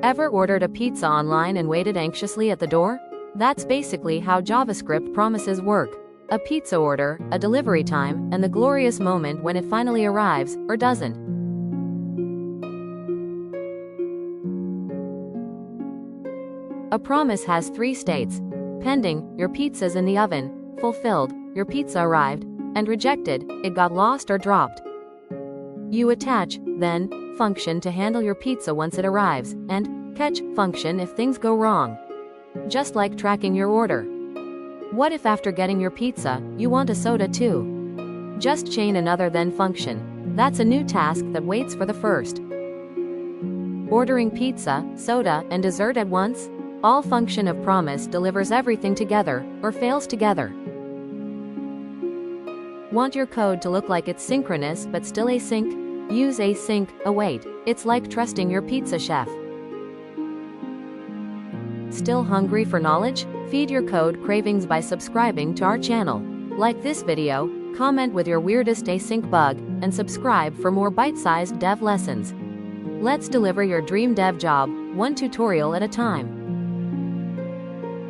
Ever ordered a pizza online and waited anxiously at the door? That's basically how JavaScript promises work. A pizza order, a delivery time, and the glorious moment when it finally arrives, or doesn't. A promise has 3 states: pending, your pizza's in the oven; fulfilled, your pizza arrived; and rejected, it got lost or dropped. You attach, then, function to handle your pizza once it arrives, and catch function if things go wrong. Just like tracking your order. What if after getting your pizza, you want a soda too? Just chain another then function. That's a new task that waits for the first. Ordering pizza, soda, and dessert at once? All function of promise delivers everything together, or fails together. Want your code to look like it's synchronous but still async? Use async await. It's like trusting your pizza chef. Still hungry for knowledge? Feed your code cravings by subscribing to our channel. Like this video, comment with your weirdest async bug, and subscribe for more bite-sized dev lessons. Let's deliver your dream dev job, one tutorial at a time.